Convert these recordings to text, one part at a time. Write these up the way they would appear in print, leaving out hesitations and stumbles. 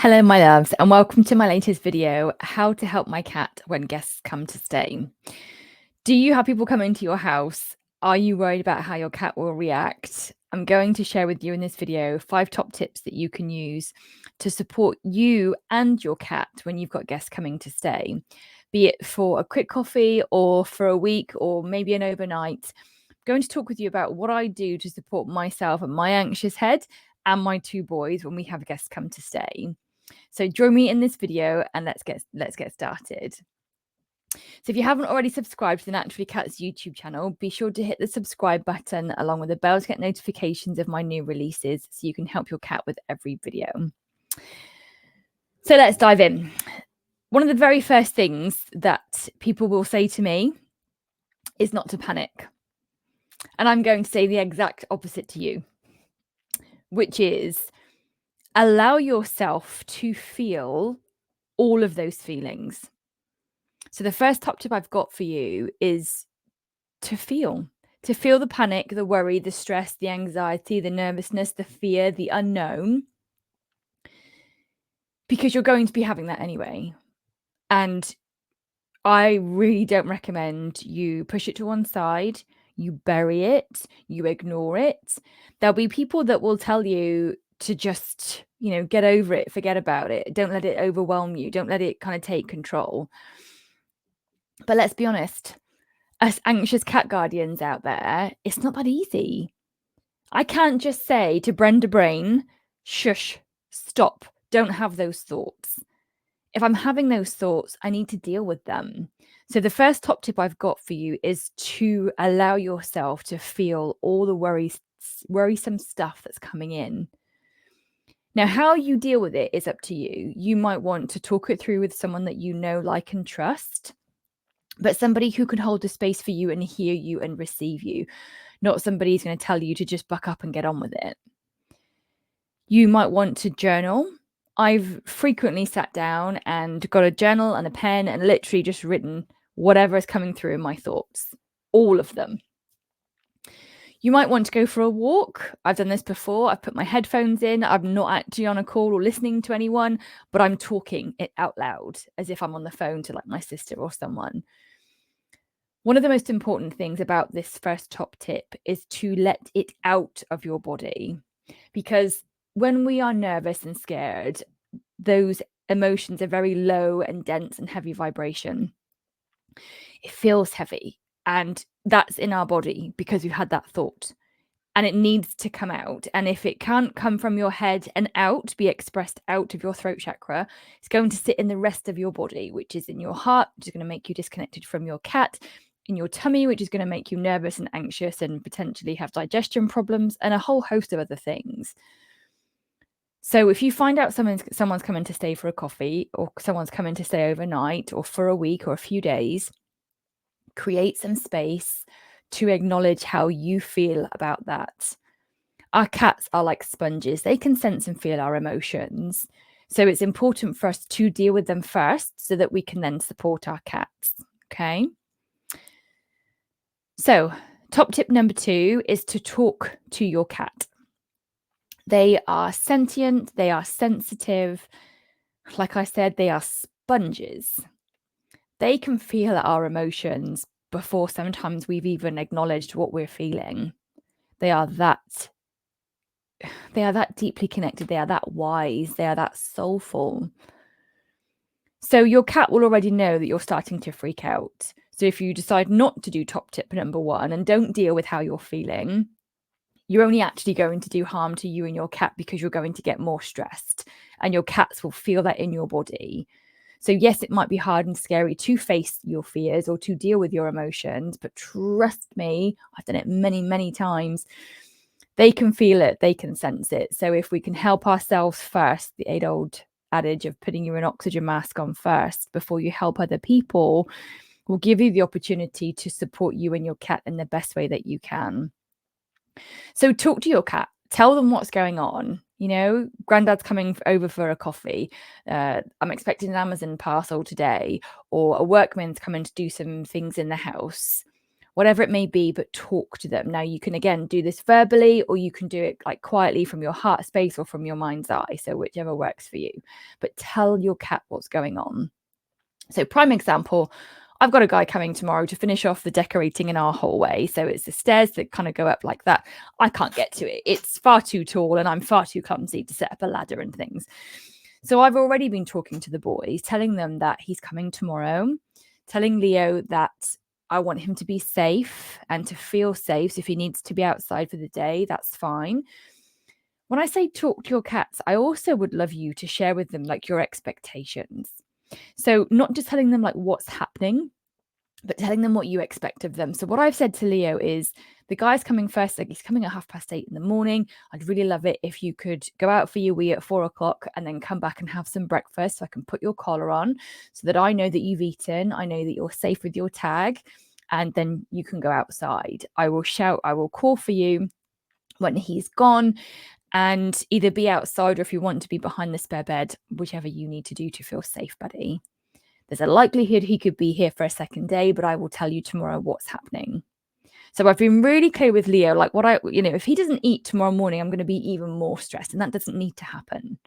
Hello, my loves, and welcome to my latest video, how to help my cat when guests come to stay. Do you have people come into your house? Are you worried about how your cat will react? I'm going to share with you in this video 5 top tips that you can use to support you and your cat when you've got guests coming to stay, be it for a quick coffee or for a week or maybe an overnight. I'm going to talk with you about what I do to support myself and my anxious head and my 2 boys when we have guests come to stay. So join me in this video and let's get started. So if you haven't already subscribed to the Naturally Cats YouTube channel, be sure to hit the subscribe button along with the bell to get notifications of my new releases so you can help your cat with every video. So let's dive in. One of the very first things that people will say to me is not to panic. And I'm going to say the exact opposite to you, which is allow yourself to feel all of those feelings. So the first top tip I've got for you is to feel the panic, the worry, the stress, the anxiety, the nervousness, the fear, the unknown, because you're going to be having that anyway. And I really don't recommend you push it to one side, you bury it, you ignore it. There'll be people that will tell you to just, get over it, forget about it. Don't let it overwhelm you. Don't let it kind of take control. But let's be honest, us anxious cat guardians out there, it's not that easy. I can't just say to Brenda Brain, shush, stop, don't have those thoughts. If I'm having those thoughts, I need to deal with them. So the first top tip I've got for you is to allow yourself to feel all the worrisome stuff that's coming in. Now, how you deal with it is up to you. You might want to talk it through with someone that you know, like, and trust, but somebody who can hold the space for you and hear you and receive you, not somebody who's going to tell you to just buck up and get on with it. You might want to journal. I've frequently sat down and got a journal and a pen and literally just written whatever is coming through in my thoughts, all of them. You might want to go for a walk. I've done this before. I've put my headphones in. I'm not actually on a call or listening to anyone, but I'm talking it out loud as if I'm on the phone to like my sister or someone. One of the most important things about this first top tip is to let it out of your body, because when we are nervous and scared, those emotions are very low and dense and heavy vibration. It feels heavy, and that's in our body because we've had that thought, and it needs to come out. And if it can't come from your head and out, be expressed out of your throat chakra, it's going to sit in the rest of your body, which is in your heart, which is going to make you disconnected from your cat, in your tummy, which is going to make you nervous and anxious and potentially have digestion problems and a whole host of other things. So if you find out someone's coming to stay for a coffee, or someone's coming to stay overnight or for a week or a few days, create some space to acknowledge how you feel about that. Our cats are like sponges. They can sense and feel our emotions. So it's important for us to deal with them first so that we can then support our cats. Okay. So top tip number 2 is to talk to your cat. They are sentient, they are sensitive. Like I said, they are sponges. They can feel our emotions before sometimes we've even acknowledged what we're feeling. They are that deeply connected. They are that wise. They are that soulful. So your cat will already know that you're starting to freak out. So if you decide not to do top tip number 1 and don't deal with how you're feeling, you're only actually going to do harm to you and your cat, because you're going to get more stressed and your cats will feel that in your body. So yes, it might be hard and scary to face your fears or to deal with your emotions, but trust me, I've done it many, many times. They can feel it, they can sense it. So if we can help ourselves first, the age-old adage of putting your oxygen mask on first before you help other people, will give you the opportunity to support you and your cat in the best way that you can. So talk to your cat, tell them what's going on. Granddad's coming over for a coffee. I'm expecting an Amazon parcel today, or a workman's coming to do some things in the house. whatever it may be, but talk to them. Now, you can, again, do this verbally, or you can do it like quietly from your heart space or from your mind's eye. So whichever works for you, but tell your cat what's going on. So prime example, I've got a guy coming tomorrow to finish off the decorating in our hallway. So it's the stairs that kind of go up like that. I can't get to it. It's far too tall and I'm far too clumsy to set up a ladder and things. So I've already been talking to the boys, telling them that he's coming tomorrow, telling Leo that I want him to be safe and to feel safe. So if he needs to be outside for the day, that's fine. When I say talk to your cats, I also would love you to share with them like your expectations. So not just telling them like what's happening, but telling them what you expect of them. So what I've said to Leo is, the guy's coming first, like he's coming at 8:30 in the morning. I'd really love it if you could go out for your wee at 4:00 and then come back and have some breakfast so I can put your collar on so that I know that you've eaten. I know that you're safe with your tag, and then you can go outside. I will shout, I will call for you when he's gone, and either be outside, or if you want to be behind the spare bed, whichever you need to do to feel safe, buddy. There's a likelihood he could be here for a second day, but I will tell you tomorrow what's happening. So I've been really clear with Leo, like if he doesn't eat tomorrow morning, I'm going to be even more stressed, and that doesn't need to happen.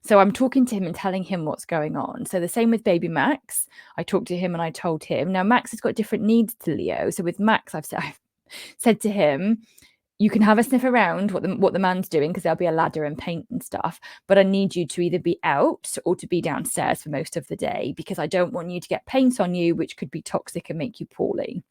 So I'm talking to him and telling him what's going on. So the same with baby Max. I talked to him and I told him. Now, Max has got different needs to Leo. So with Max, I've said to him, you can have a sniff around what the man's doing, because there'll be a ladder and paint and stuff, but I need you to either be out or to be downstairs for most of the day, because I don't want you to get paint on you, which could be toxic and make you poorly.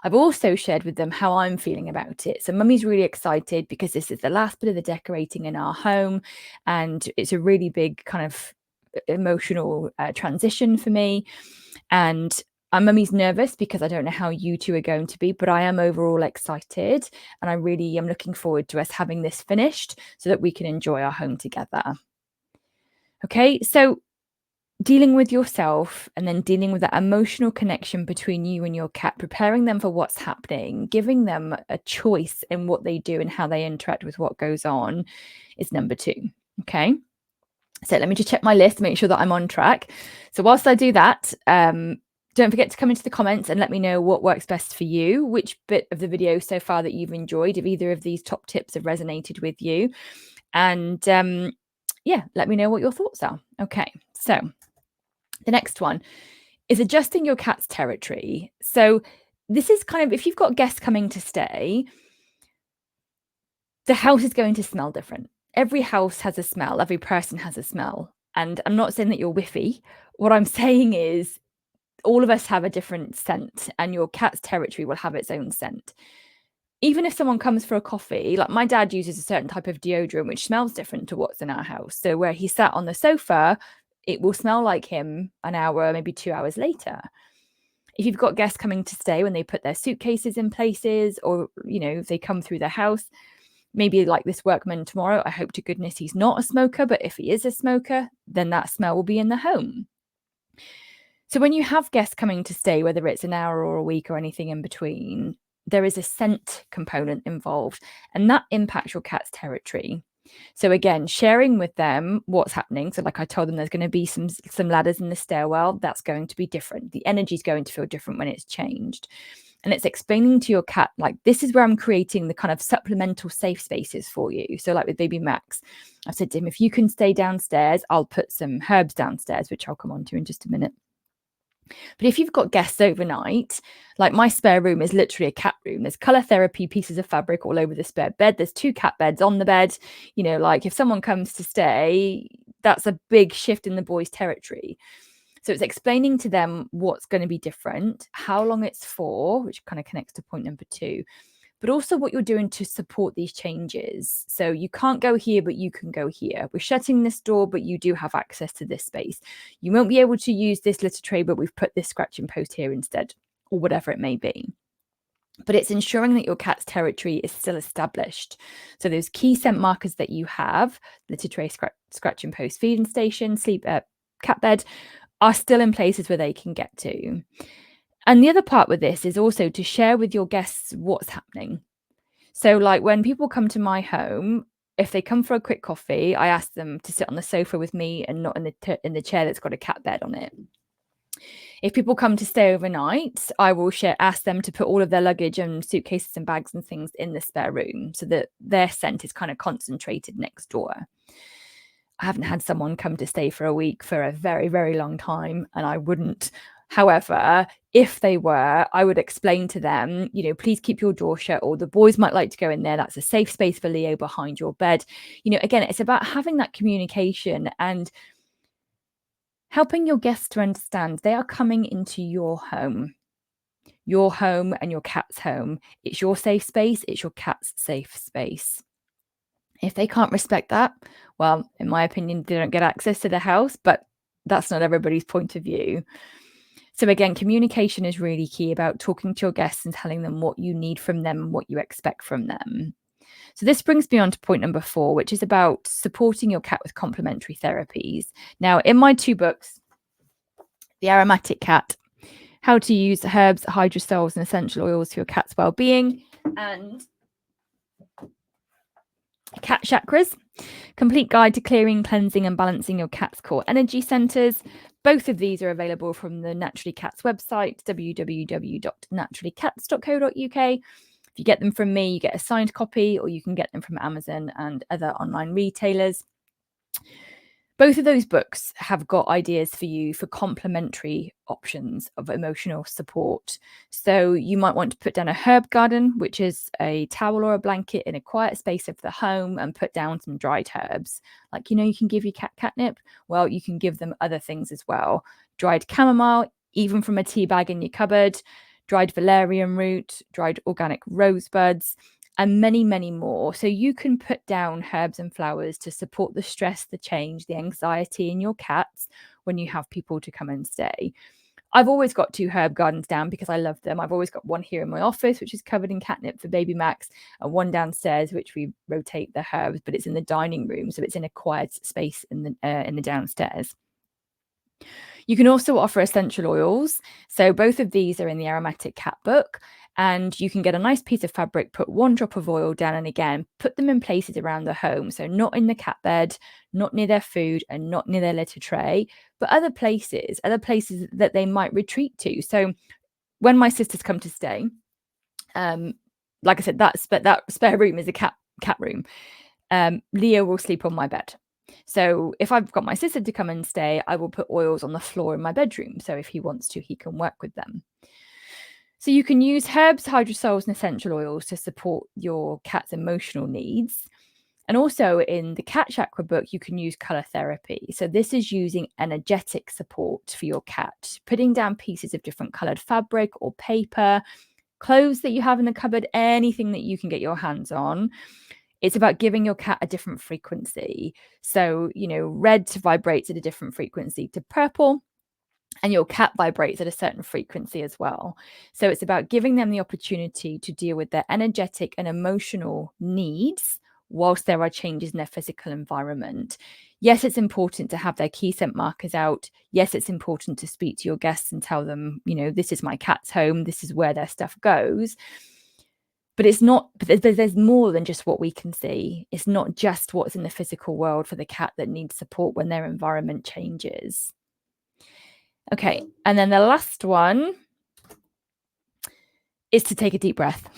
I've also shared with them how I'm feeling about it. So mummy's really excited because this is the last bit of the decorating in our home, and it's a really big kind of emotional transition for me. And mummy's nervous because I don't know how you two are going to be, but I am overall excited, and I really am looking forward to us having this finished so that we can enjoy our home together. Okay, so dealing with yourself and then dealing with that emotional connection between you and your cat, preparing them for what's happening, giving them a choice in what they do and how they interact with what goes on is number 2. Okay. So let me just check my list to make sure that I'm on track. So whilst I do that, don't forget to come into the comments and let me know what works best for you, which bit of the video so far that you've enjoyed, if either of these top tips have resonated with you. And yeah, let me know what your thoughts are. Okay, so the next one is adjusting your cat's territory. So this is kind of, if you've got guests coming to stay, the house is going to smell different. Every house has a smell. Every person has a smell. And I'm not saying that you're whiffy. What I'm saying is all of us have a different scent, and your cat's territory will have its own scent. Even if someone comes for a coffee, like my dad uses a certain type of deodorant, which smells different to what's in our house. So where he sat on the sofa, it will smell like him an hour, maybe 2 hours later. If you've got guests coming to stay, when they put their suitcases in places, or, if they come through the house, maybe like this workman tomorrow, I hope to goodness he's not a smoker, but if he is a smoker, then that smell will be in the home. So when you have guests coming to stay, whether it's an hour or a week or anything in between, there is a scent component involved, and that impacts your cat's territory. So again, sharing with them what's happening. So like I told them, there's going to be some ladders in the stairwell. That's going to be different. The energy is going to feel different when it's changed. And it's explaining to your cat, like, this is where I'm creating the kind of supplemental safe spaces for you. So like with baby Max, I've said to him, if you can stay downstairs, I'll put some herbs downstairs, which I'll come on to in just a minute. But if you've got guests overnight, like my spare room is literally a cat room. There's color therapy pieces of fabric all over the spare bed. There's 2 cat beds on the bed. Like if someone comes to stay, that's a big shift in the boys' territory. So it's explaining to them what's going to be different, how long it's for, which kind of connects to point number 2, but also what you're doing to support these changes. So you can't go here, but you can go here. We're shutting this door, but you do have access to this space. You won't be able to use this litter tray, but we've put this scratching post here instead, or whatever it may be. But it's ensuring that your cat's territory is still established. So those key scent markers that you have, litter tray, scratching post, feeding station, cat bed, are still in places where they can get to. And the other part with this is also to share with your guests what's happening. So like when people come to my home, if they come for a quick coffee, I ask them to sit on the sofa with me and not in the chair that's got a cat bed on it. If people come to stay overnight, I will ask them to put all of their luggage and suitcases and bags and things in the spare room so that their scent is kind of concentrated next door. I haven't had someone come to stay for a week for a very, very long time, and I wouldn't. However, if they were, I would explain to them, please keep your door shut, or the boys might like to go in there. That's a safe space for Leo behind your bed. Again, it's about having that communication and helping your guests to understand they are coming into your home and your cat's home. It's your safe space. It's your cat's safe space. If they can't respect that, well, in my opinion, they don't get access to the house, but that's not everybody's point of view. So again, communication is really key about talking to your guests and telling them what you need from them and what you expect from them. So this brings me on to point number 4, which is about supporting your cat with complementary therapies. Now, in my 2 books, The Aromatic Cat, How to Use Herbs, Hydrosols, and Essential Oils for Your Cat's Well-Being, and Cat Chakras, Complete Guide to Clearing, Cleansing, and Balancing Your Cat's Core Energy Centers. Both of these are available from the Naturally Cats website, www.naturallycats.co.uk. If you get them from me, you get a signed copy, or you can get them from Amazon and other online retailers. Both of those books have got ideas for you for complementary options of emotional support. So you might want to put down a herb garden, which is a towel or a blanket in a quiet space of the home, and put down some dried herbs. Like, you can give your cat catnip. Well, you can give them other things as well. Dried chamomile, even from a tea bag in your cupboard, dried valerian root, dried organic rosebuds, and many, many more. So you can put down herbs and flowers to support the stress, the change, the anxiety in your cats when you have people to come and stay. I've always got 2 herb gardens down because I love them. I've always got one here in my office, which is covered in catnip for baby Max, and one downstairs, which we rotate the herbs, but it's in the dining room. So it's in a quiet space in the downstairs. You can also offer essential oils. So both of these are in the Aromatic Cat book, and you can get a nice piece of fabric, put 1 drop of oil down, and again, put them in places around the home. So not in the cat bed, not near their food, and not near their litter tray, but other places that they might retreat to. So when my sisters come to stay, like I said, that spare room is a cat room. Leo will sleep on my bed. So if I've got my sister to come and stay, I will put oils on the floor in my bedroom. So if he wants to, he can work with them. So you can use herbs, hydrosols, and essential oils to support your cat's emotional needs. And also in the Cat Chakra book, you can use color therapy. So this is using energetic support for your cat, putting down pieces of different colored fabric or paper, clothes that you have in the cupboard, anything that you can get your hands on. It's about giving your cat a different frequency. So, red vibrates at a different frequency to purple, and your cat vibrates at a certain frequency as well. So it's about giving them the opportunity to deal with their energetic and emotional needs whilst there are changes in their physical environment. Yes, it's important to have their key scent markers out. Yes, it's important to speak to your guests and tell them, this is my cat's home, this is where their stuff goes. But it's not, there's more than just what we can see. It's not just what's in the physical world for the cat that needs support when their environment changes. Okay, and then the last one is to take a deep breath.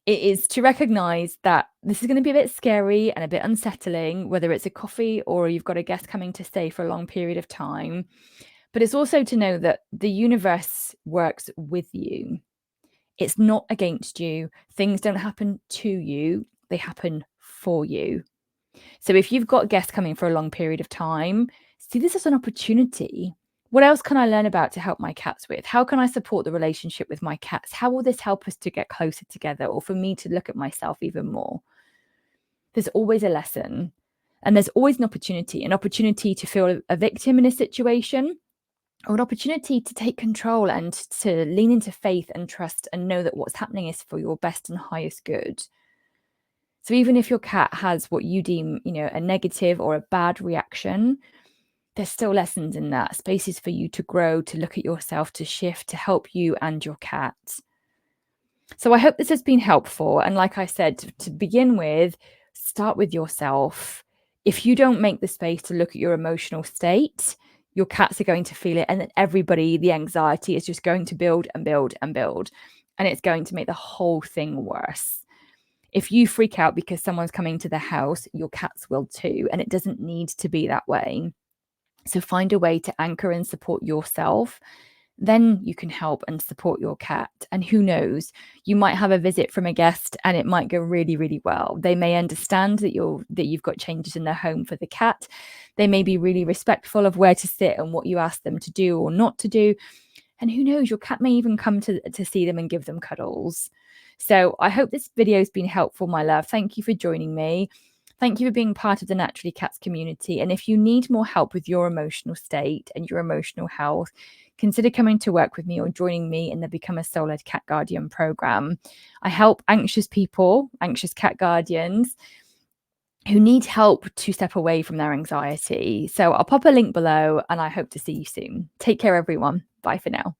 It is to recognize that this is going to be a bit scary and a bit unsettling, whether it's a coffee or you've got a guest coming to stay for a long period of time. But it's also to know that the universe works with you. It's not against you. Things don't happen to you. They happen for you. So if you've got guests coming for a long period of time, see this as an opportunity. What else can I learn about to help my cats with? How can I support the relationship with my cats? How will this help us to get closer together, or for me to look at myself even more? There's always a lesson, and there's always an opportunity to feel a victim in a situation, or an opportunity to take control and to lean into faith and trust and know that what's happening is for your best and highest good. So even if your cat has what you deem, a negative or a bad reaction, there's still lessons in that, spaces for you to grow, to look at yourself, to shift, to help you and your cat. So I hope this has been helpful. And like I said, to begin with, start with yourself. If you don't make the space to look at your emotional state, your cats are going to feel it. And then everybody, the anxiety is just going to build and build and build. And it's going to make the whole thing worse. If you freak out because someone's coming to the house, your cats will too. And it doesn't need to be that way. So find a way to anchor and support yourself. Then you can help and support your cat. And who knows, you might have a visit from a guest and it might go really, really well. They may understand that you've got changes in their home for the cat. They may be really respectful of where to sit and what you ask them to do or not to do. And who knows, your cat may even come to see them and give them cuddles. So I hope this video has been helpful, my love. Thank you for joining me. Thank you for being part of the Naturally Cats community. And if you need more help with your emotional state and your emotional health, consider coming to work with me or joining me in the Become a Soul-Led Cat Guardian program. I help anxious people, anxious cat guardians, who need help to step away from their anxiety. So I'll pop a link below and I hope to see you soon. Take care, everyone. Bye for now.